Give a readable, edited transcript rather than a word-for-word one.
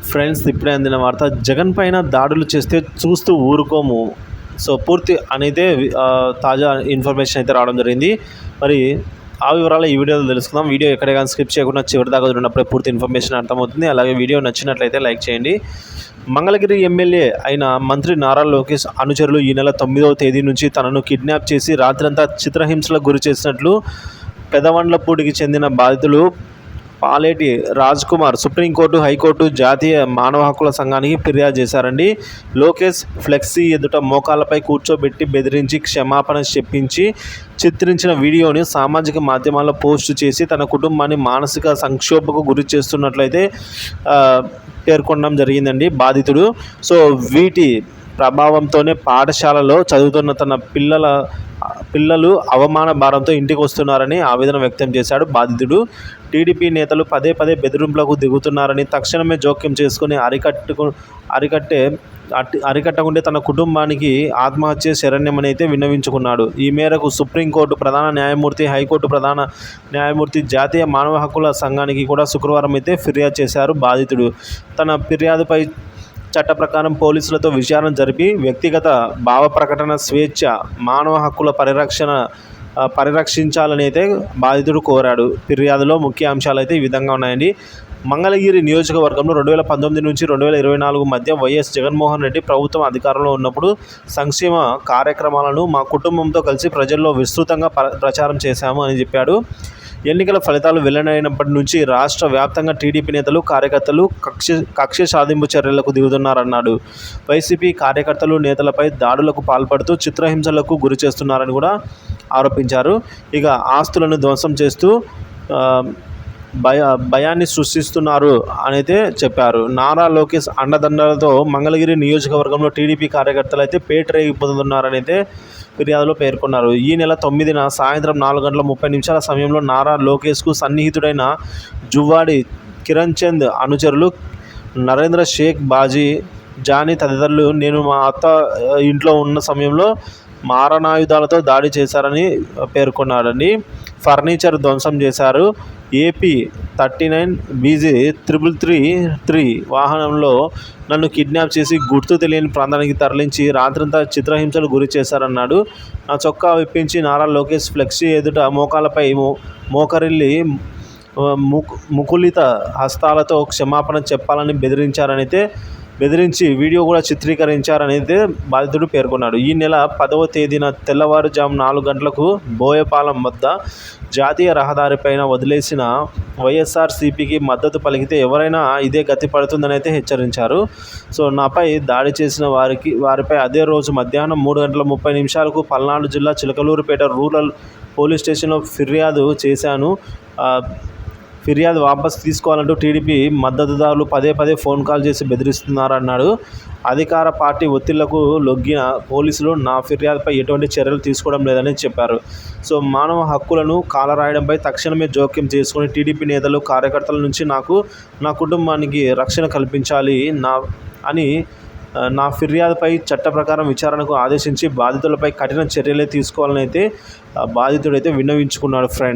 Friends, ఇప్పుడే అందిన వార్త. జగన్ పైన దాడులు చేస్తే చూస్తూ ఊరుకోము. సో పూర్తి అనేది తాజా ఇన్ఫర్మేషన్ అయితే రావడం జరిగింది. మరి ఆ వివరాలు ఈ వీడియోలో తెలుసుకుందాం. వీడియో ఎక్కడ కానీ స్కిప్ చేయకుండా చివరి దాకా ఉన్నప్పుడే పూర్తి ఇన్ఫర్మేషన్ అర్థమవుతుంది. అలాగే వీడియో నచ్చినట్లయితే లైక్ చేయండి. మంగళగిరి ఎమ్మెల్యే అయిన మంత్రి నారా లోకేష్ అనుచరులు ఈ నెల 9వ తేదీ నుంచి తనను కిడ్నాప్ చేసి రాత్రంతా చిత్రహింసలకు గురి చేసినట్లు పెదవండ్లపూడికి చెందిన బాధితులు పాలేటి రాజ్ కుమార్ సుప్రీంకోర్టు, హైకోర్టు, జాతీయ మానవ హక్కుల సంఘానికి ఫిర్యాదు చేశారండి. లోకేష్ ఫ్లెక్సీ ఎదుట మోకాళ్ళపై కూర్చోబెట్టి బెదిరించి క్షమాపణ చెప్పించి చిత్రించిన వీడియోని సామాజిక మాధ్యమాల్లో పోస్టు చేసి తన కుటుంబాన్ని మానసిక సంక్షోభకు గురి చేస్తున్నట్లయితే పేర్కొనడం జరిగిందండి బాధితుడు. సో వీటి ప్రభావంతోనే పాఠశాలలో చదువుతున్న తన పిల్లలు అవమాన భారంతో ఇంటికి వస్తున్నారని ఆవేదన వ్యక్తం చేశాడు బాధితుడు. టీడీపీ నేతలు పదే పదే బెదిరింపులకు దిగుతున్నారని, తక్షణమే జోక్యం చేసుకుని అరికట్టకుంటే తన కుటుంబానికి ఆత్మహత్య శరణ్యమని అయితే విన్నవించుకున్నాడు. ఈ మేరకు సుప్రీంకోర్టు ప్రధాన న్యాయమూర్తి, హైకోర్టు ప్రధాన న్యాయమూర్తి, జాతీయ మానవ హక్కుల సంఘానికి కూడా శుక్రవారం అయితే ఫిర్యాదు చేశారు బాధితుడు. తన ఫిర్యాదుపై చట్ట ప్రకారం పోలీసులతో విచారణ జరిపి వ్యక్తిగత భావ ప్రకటన స్వేచ్ఛ, మానవ హక్కుల పరిరక్షించాలని అయితే బాధితుడు కోరాడు. ఫిర్యాదులో ముఖ్య అంశాలు అయితే ఈ విధంగా ఉన్నాయండి. మంగళగిరి నియోజకవర్గంలో 2019 నుంచి 2024 మధ్య వైఎస్ జగన్మోహన్ రెడ్డి ప్రభుత్వం అధికారంలో ఉన్నప్పుడు సంక్షేమ కార్యక్రమాలను మా కుటుంబంతో కలిసి ప్రజల్లో విస్తృతంగా ప్రచారం చేశాము అని చెప్పాడు. ఎన్నికల ఫలితాలు వెల్లడైనప్పటి నుంచి రాష్ట్ర వ్యాప్తంగా టీడీపీ నేతలు, కార్యకర్తలు కక్ష సాధింపు చర్యలకు దిగుతున్నారన్నాడు. వైసీపీ కార్యకర్తలు, నేతలపై దాడులకు పాల్పడుతూ చిత్రహింసలకు గురి చేస్తున్నారని కూడా ఆరోపించారు. ఇక ఆస్తులను ధ్వంసం చేస్తూ భయాన్ని సృష్టిస్తున్నారు అనైతే చెప్పారు. నారా లోకేష్ అండదండలతో మంగళగిరి నియోజకవర్గంలో టీడీపీ కార్యకర్తలు అయితే పేటరేగిపోతున్నారని అయితే ఫిర్యాదులో పేర్కొన్నారు. ఈ నెల 9న సాయంత్రం 4:30 సమయంలో నారా లోకేష్కు సన్నిహితుడైన జువ్వాడి కిరణ్ చంద్ అనుచరులు నరేంద్ర షేక్, బాజీ, జానీ తదితరులు నేను మా అత్త ఇంట్లో ఉన్న సమయంలో మారణాయుధాలతో దాడి చేశారని పేర్కొన్నాడండి. ఫర్నిచర్ ధ్వంసం చేశారు. ఏపీ 39 BG 333 వాహనంలో నన్ను కిడ్నాప్ చేసి గుర్తు తెలియని ప్రాంతానికి తరలించి రాత్రంతా చిత్రహింసలు గురి చేశారన్నాడు. నా చొక్కా విప్పించి నారా లోకేష్ ఫ్లెక్సీ ఎదుట మోకాలపై మోకరిల్లి ముకులిత హస్తాలతో క్షమాపణ చెప్పాలని బెదిరించి వీడియో కూడా చిత్రీకరించారనైతే బాధితుడు పేర్కొన్నాడు. ఈ నెల 10వ తేదీన తెల్లవారుజాము 4 గంటలకు బోయపాలెం వద్ద జాతీయ రహదారిపైన వదిలేసిన వైఎస్ఆర్సీపీకి మద్దతు పలికితే ఎవరైనా ఇదే గతి పడుతుందని అయితే హెచ్చరించారు. సో నాపై దాడి చేసిన వారిపై అదే రోజు మధ్యాహ్నం 3:30 పల్నాడు జిల్లా చిలకలూరుపేట రూరల్ పోలీస్ స్టేషన్లో ఫిర్యాదు చేశాను. ఫిర్యాదు వాపసు తీసుకోవాలంటూ టీడీపీ మద్దతుదారులు పదే పదే ఫోన్ కాల్ చేసి బెదిరిస్తున్నారన్నాడు. అధికార పార్టీ ఒత్తిళ్లకు లొంగిన పోలీసులు నా ఫిర్యాదుపై ఎటువంటి చర్యలు తీసుకోవడం లేదని చెప్పారు. సో మానవ హక్కులను కాలరాయడంపై తక్షణమే జోక్యం చేసుకుని టీడీపీ నేతలు, కార్యకర్తల నుంచి నాకు, నా కుటుంబానికి రక్షణ కల్పించాలి అని నా ఫిర్యాదుపై చట్ట ప్రకారం విచారణకు ఆదేశించి బాధితులపై కఠిన చర్యలే తీసుకోవాలని అయితే బాధితుడైతే విన్నవించుకున్నాడు. ఫ్రెండ్.